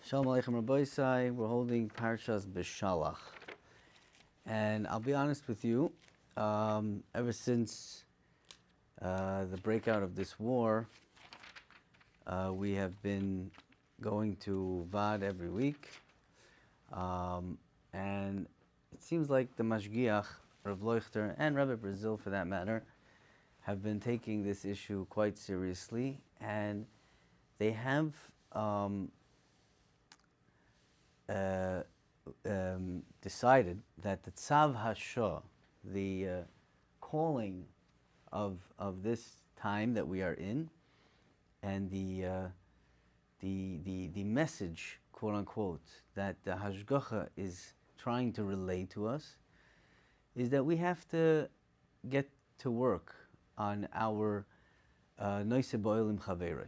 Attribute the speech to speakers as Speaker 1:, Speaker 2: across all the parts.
Speaker 1: Shalom Aleichem Rabbi Isai. We're holding Parshas B'Shalach. And I'll be honest with you, ever since the breakout of this war, we have been going to Vad every week. And it seems like the Mashgiach, Rav Leuchter, and Rabbi Brazil for that matter, have been taking this issue quite seriously. And they have decided that the Tzav Hashah, the calling of this time that we are in, and the message, quote unquote, that the Hashgacha is trying to relay to us, is that we have to get to work on our Nושא בעול עם חברי.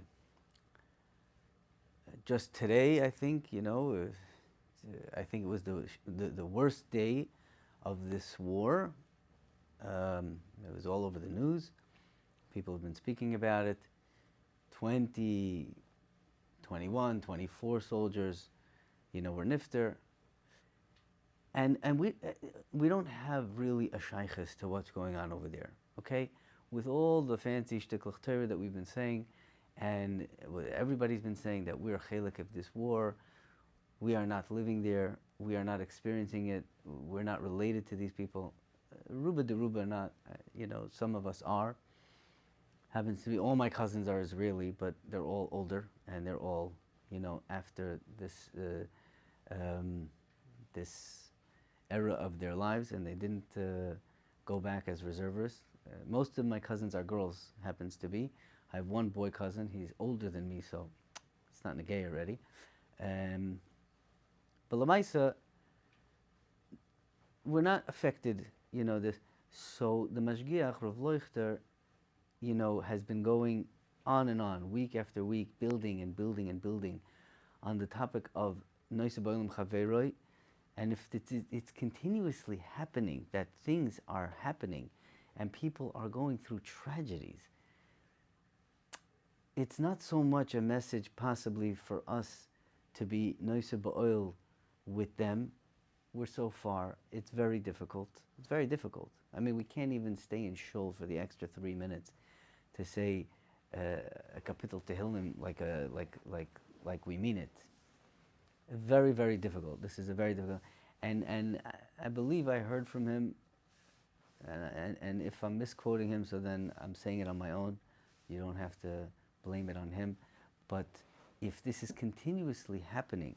Speaker 1: Just today, I think, I think it was the worst day of this war. It was all over the news. People have been speaking about it. 20, 21, 24 soldiers, were nifter. And we don't have really a shaykhis to what's going on over there, okay? With all the fancy shtiklach Torah that we've been saying, and everybody's been saying that we're chelik of this war, we are not living there, we are not experiencing it, we're not related to these people. Ruba de Ruba not, some of us are. Happens to be, all my cousins are Israeli, but they're all older, and they're all, after this this era of their lives, and they didn't go back as reservists. Most of my cousins are girls, happens to be. I have one boy cousin, he's older than me, so it's not negay already. But Lamaisa, we're not affected, this. So the Mashgiach, Rav Leuchter, has been going on and on, week after week, building and building and building on the topic of Nושא בעול עם חברי. And if it's continuously happening, that things are happening and people are going through tragedies, it's not so much a message possibly for us to be Nושא בעול with them. We're so far, it's very difficult. It's very difficult. I mean, we can't even stay in shul for the extra 3 minutes to say a kapitel tehillim like we mean it. Very, very difficult. This is a very difficult. And I believe I heard from him, and if I'm misquoting him, so then I'm saying it on my own. You don't have to blame it on him. But if this is continuously happening,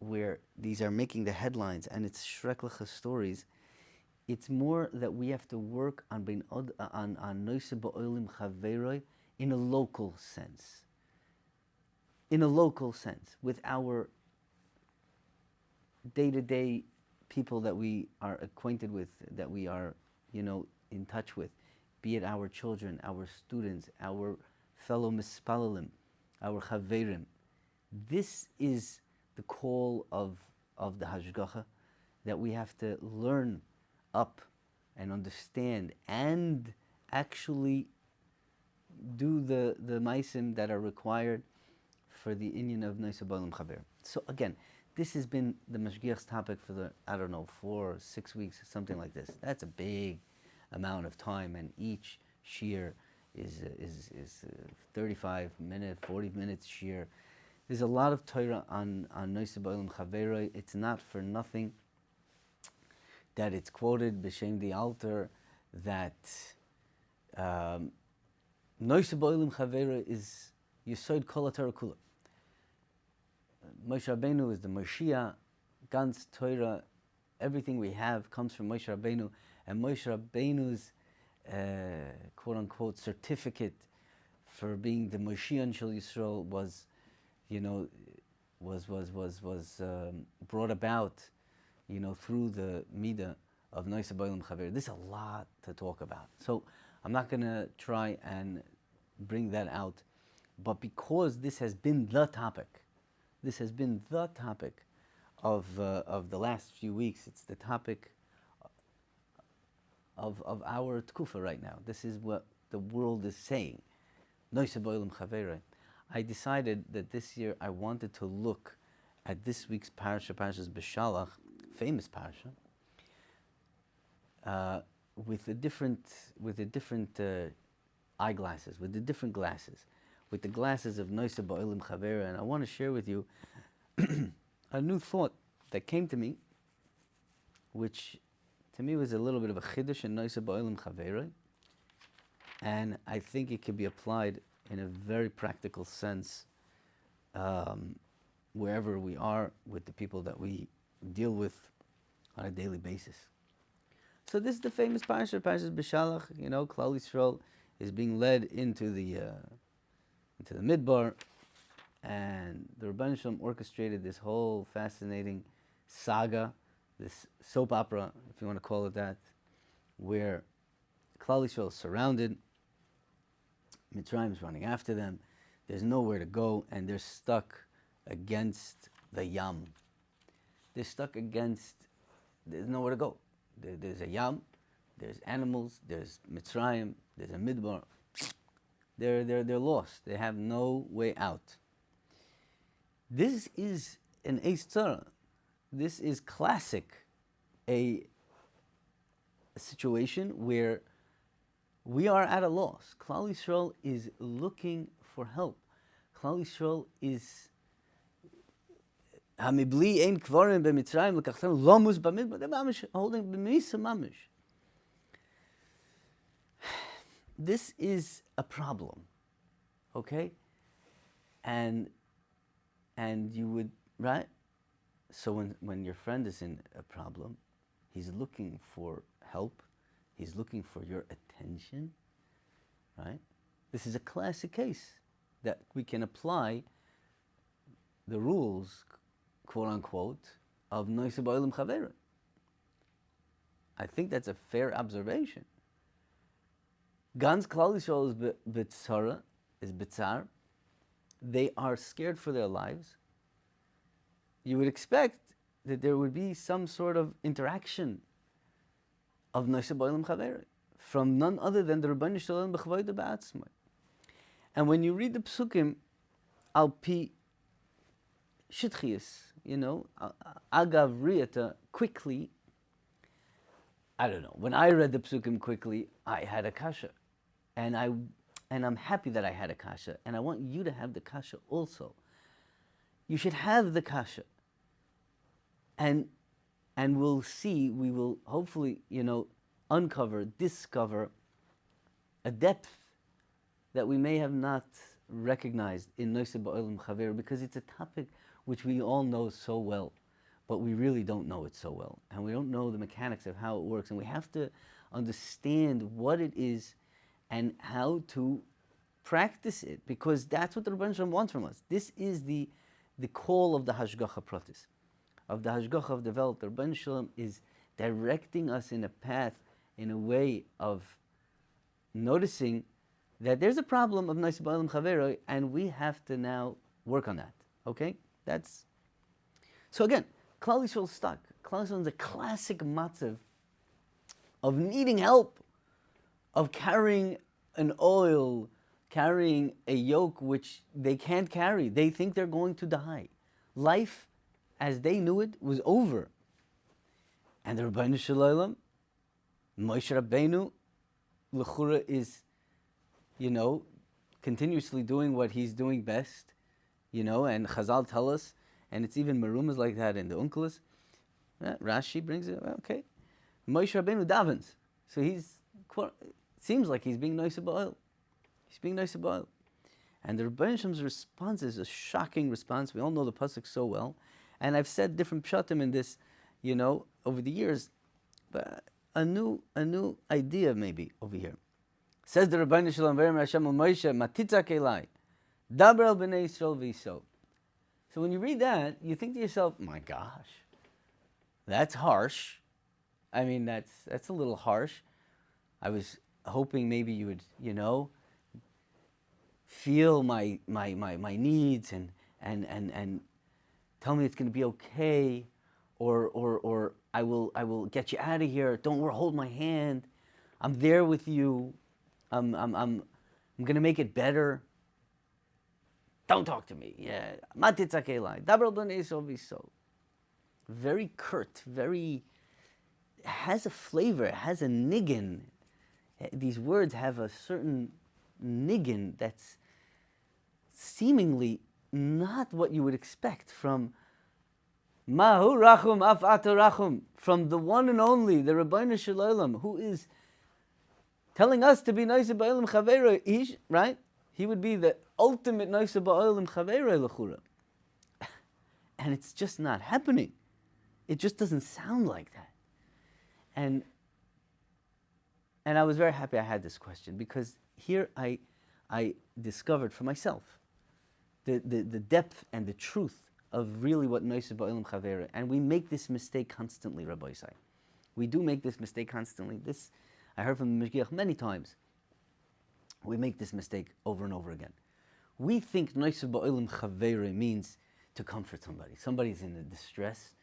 Speaker 1: where these are making the headlines and it's shrekliche stories, it's more that we have to work on Nושא בעול עם חברי in a local sense. In a local sense, with our day-to-day people that we are acquainted with, that we are, in touch with, be it our children, our students, our fellow mispalalim, our chaverim. This is the call of the Hashgacha, that we have to learn up and understand and actually do the maisim that are required for the inyan of Nושא בעול עם חברי. So again, this has been the Mashgiach's topic for the, 4 or 6 weeks, something like this. That's a big amount of time, and each shiur is 35 minutes, 40 minutes shiur. There's a lot of Torah on Nושא בעול עם חברי. It's not for nothing that it's quoted b'shem the altar that Nושא בעול עם חברי is Yesod Kol HaTorah Kula. Moshe Rabbeinu is the Moshiach, Gans Torah, everything we have comes from Moshe Rabbeinu, and Moshe Rabbeinu's quote-unquote certificate for being the Moshiach Shel Yisrael was, brought about, through the midah of Nושא בעול עם חברי. There's a lot to talk about, so I'm not going to try and bring that out, but because this has been the topic, of the last few weeks. It's the topic of our tkufa right now. This is what the world is saying. Nושא בעול עם חברי. I decided that this year I wanted to look at this week's parasha, Parashas Beshalach, famous parasha, with the different eyeglasses, with the different glasses, with the glasses of Nושא, בעול וחבר. And I want to share with you a new thought that came to me, which to me was a little bit of a chiddush in Nושא, בעול וחבר, and I think it can be applied in a very practical sense wherever we are with the people that we deal with on a daily basis. So this is the famous parasha, Parashas Beshalach. You know, Klal Yisrael is being led into the Midbar, and the Rebbeinu Shalom orchestrated this whole fascinating saga, this soap opera, if you want to call it that, where Klal Yisrael is surrounded, Mitzrayim is running after them, there's nowhere to go, and they're stuck against the Yam. They're stuck against, there's nowhere to go. There's a Yam, there's animals, there's Mitzrayim, there's a Midbar. They're lost. They have no way out. This is an Eis Tzara. This is classic, a situation where we are at a loss. Klal Yisrael is looking for help. Klal Yisrael is Hamibli ein kvarim b'Mitzrayim lekachtem lomus b'midbar. They're mamish holding b'misa mamish. This is a problem, okay? And you would, right? So when your friend is in a problem, he's looking for help. He's looking for your attention, right? This is a classic case that we can apply the rules, quote unquote, of Nושא, בעול וחבר. I think that's a fair observation. Ganz Klal Yisrael is b'tzara, is b'tzar. They are scared for their lives. You would expect that there would be some sort of interaction of Nושא, בעול וחבר from none other than the Rebbeinu Shalom b'chavoda ba'atzmai. And when you read the psukim al pi shitchius, you know, agav riyata, quickly, I don't know. When I read the psukim quickly, I had a kasha, and I'm happy that I had a kasha, and I want you to have the kasha also. You should have the kasha, and we'll see. We will hopefully, you know, discover a depth that we may have not recognized in Nושא, בעול וחבר, because it's a topic which we all know so well, but we really don't know it so well, and we don't know the mechanics of how it works, and we have to understand what it is and how to practice it, because that's what the Rebbeinu Shalom wants from us. This is the call of the Hashgacha Pratis, of the Hashgacha of Develop. The Rebbeinu Shalom is directing us in a path, in a way of noticing that there's a problem of Nושא, בעול וחבר, and we have to now work on that. Okay? That's so again, Klal Yisrael is stuck. Klal Yisrael is a classic matzav of needing help, of carrying an oil, carrying a yoke which they can't carry. They think they're going to die. Life, as they knew it, was over. And the Rebbeinu Shalom, Moshe Rabbeinu, l'chura is, you know, continuously doing what he's doing best, you know, and Chazal tell us, and it's even marumas like that in the Unkelos. Rashi brings it, okay. Moshe Rabbeinu davens. So it seems like he's being Nושא, בעול. He's being Nושא, בעול. And the Rebbeinu Shalom's response is a shocking response. We all know the pasuk so well. And I've said different pshatim in this, you know, over the years. But a new idea maybe over here. Says the Rebbeinu Shalom, V'yamar Hashem el Moshe, Matitzak elai, daber el b'nei Yisrael v'yisov. So when you read that, you think to yourself, my gosh, that's harsh. I mean, that's a little harsh. I was hoping maybe you would, you know, feel my needs and tell me it's going to be okay, or I will get you out of here. Don't worry, hold my hand. I'm there with you. I'm going to make it better. don't talk to me. Yeah, ma titzak elai. Daber b'nei so v'so. Very curt, very, has a flavor, has a niggin. These words have a certain niggin that's seemingly not what you would expect from Mahu Rachum Af Ata Rachum, from the one and only, the Rabbeinu Shalom, who is telling us to be Noisa Ba'olam Chaveiro, right? He would be the ultimate Noisa Ba'olam Chaveiro L'chura. And it's just not happening. It just doesn't sound like that. And I was very happy I had this question, because here I discovered for myself the depth and the truth of really what Noisa Ba'olam Chaveiro. And we make this mistake constantly, Rabbi Isai. We do make this mistake constantly. This, I heard from the Mishgiach many times. We make this mistake over and over again. We think Noisa Ba'olam Chaveiro means to comfort somebody. Somebody's in a distress,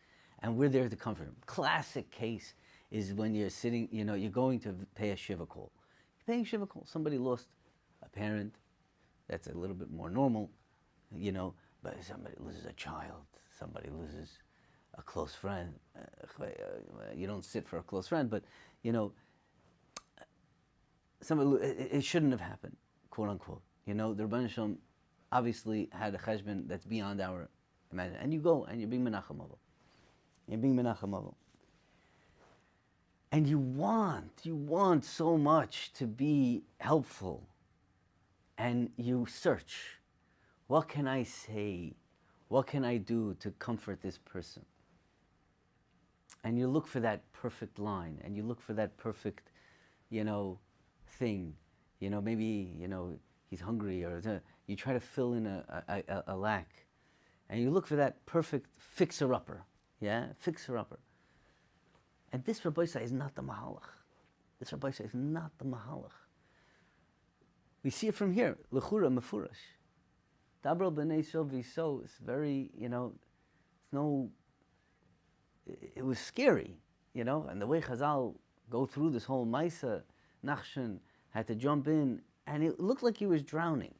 Speaker 1: and we're there to comfort them. Classic case is when you're sitting, you're going to pay a shiva call. You're paying a shiva call. Somebody lost a parent. That's a little bit more normal, but somebody loses a child. Somebody loses a close friend. You don't sit for a close friend, but, it shouldn't have happened, quote unquote. The Rebbeinu Shalom obviously had a cheshbon that's beyond our imagination. And you go and you're being menachem avo. You're being menachem avo. And you want so much to be helpful. And you search, what can I say? What can I do to comfort this person? And you look for that perfect line, and you look for that perfect, thing. Maybe, he's hungry, or you try to fill in a lack. And you look for that perfect fixer-upper. Yeah, fixer-upper. And this Rabbi Isai is not the Mahalach. This Rabbi Isai is not the Mahalach. We see it from here. L'chura mefurash. Dabra b'nei so v'so is very, it was scary, and the way Chazal go through this whole Maisa, Nachshon had to jump in, and it looked like he was drowning.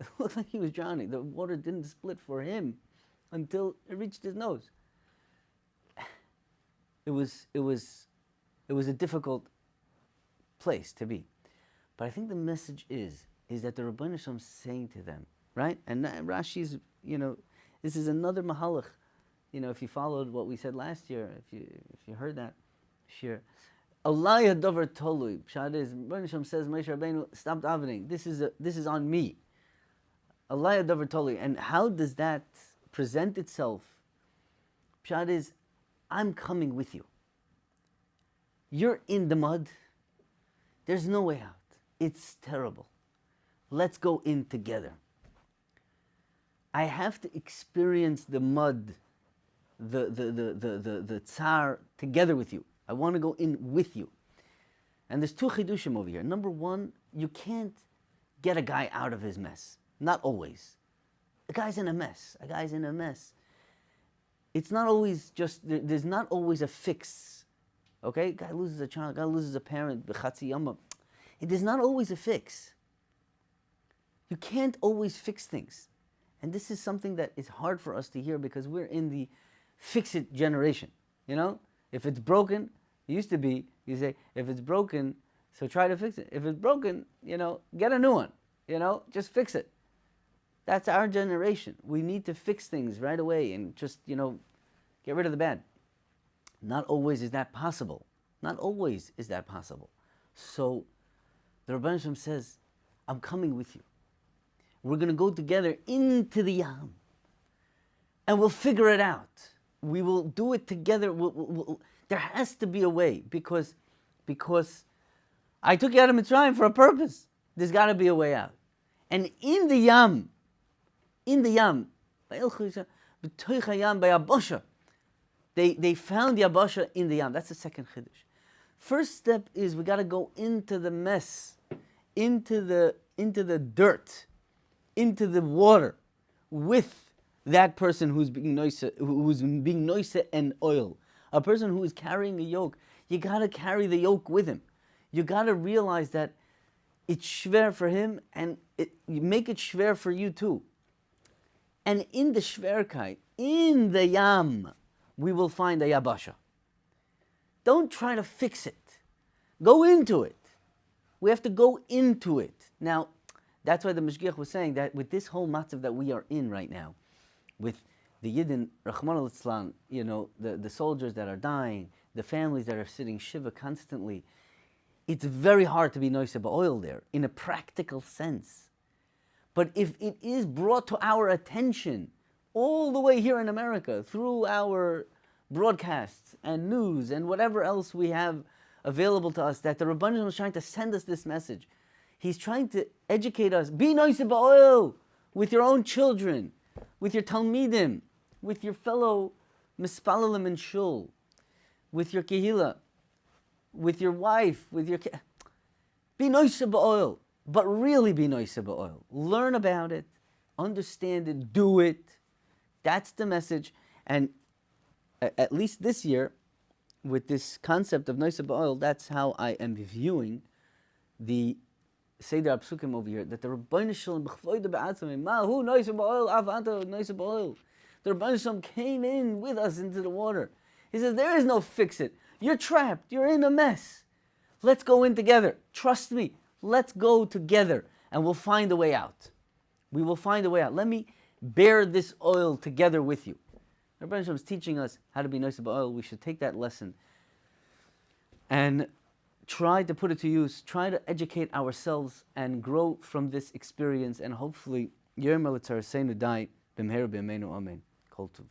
Speaker 1: It looked like he was drowning. The water didn't split for him until it reached his nose. It was a difficult place to be. But I think the message is that the Rebbeinu Shalom is saying to them, right? And Rashi's, this is another mahalach. If you followed what we said last year, if you heard that, shir, Allah yadavar tolui. Pshat is, Rebbeinu Shalom says, Moshe Rabbeinu, stop davening. This is on me. Allah yadavar tolui. And how does that present itself? Pshat is, I'm coming with you. You're in the mud. There's no way out. It's terrible. Let's go in together. I have to experience the mud, the tsar together with you. I want to go in with you. And there's two chidushim over here. Number one, you can't get a guy out of his mess. Not always. A guy's in a mess. It's not always just, there's not always a fix. Okay? Guy loses a child, guy loses a parent, b'chatzi yama. It is not always a fix. You can't always fix things. And this is something that is hard for us to hear because we're in the fix-it generation. If it's broken, it used to be, you say, if it's broken, so try to fix it. If it's broken, get a new one. Just fix it. That's our generation. We need to fix things right away and just, get rid of the bad. Not always is that possible. So the Rebbeinu Shalom says, I'm coming with you. We're going to go together into the Yam. And we'll figure it out. We will do it together. There has to be a way because I took you out of Mitzrayim for a purpose. There's got to be a way out. And in the Yam, they found Yabasha in the Yam. That's the second chiddush. First step is we got to go into the mess, into the dirt, into the water, with that person who's being noise and oil, a person who is carrying a yoke. You got to carry the yoke with him. You got to realize that it's shver for him, and you make it shver for you too. And in the Schwerkeit, in the Yam, we will find a Yabasha. Don't try to fix it. Go into it. We have to go into it. Now, that's why the Mashgiach was saying that with this whole matzav that we are in right now, with the Yidden, Rahman al-Islam, the soldiers that are dying, the families that are sitting Shiva constantly, it's very hard to be noisy ba'oil there, in a practical sense. But if it is brought to our attention, all the way here in America, through our broadcasts and news and whatever else we have available to us, that the Rebbeinu is trying to send us this message. He's trying to educate us. Be nice ba'oil with your own children, with your talmidim, with your fellow mispalalim in shul, with your kehila, with your wife, with your... Be nice ba'oil, but really be nice ba'oil. Learn about it, understand it, do it. That's the message. And at least this year, with this concept of nice ba'oil, that's how I am viewing the Seder Apsukim over here, that the Rebbeinu Shalom b'chvoide ba'atzmei, mahu nice ba'oil, av anta nice ba'oil. The Rebbeinu Shalom came in with us into the water. He says, there is no fix it. You're trapped. You're in a mess. Let's go in together. Trust me. Let's go together and we'll find a way out. We will find a way out. Let me bear this oil together with you. The Rebbeinu Shalom is teaching us how to be nice ba'oil. We should take that lesson and try to put it to use, try to educate ourselves and grow from this experience, and hopefully, Yerma L'Tzar Seinu Dai, B'mher B'Ameinu Amen. Kol Tov.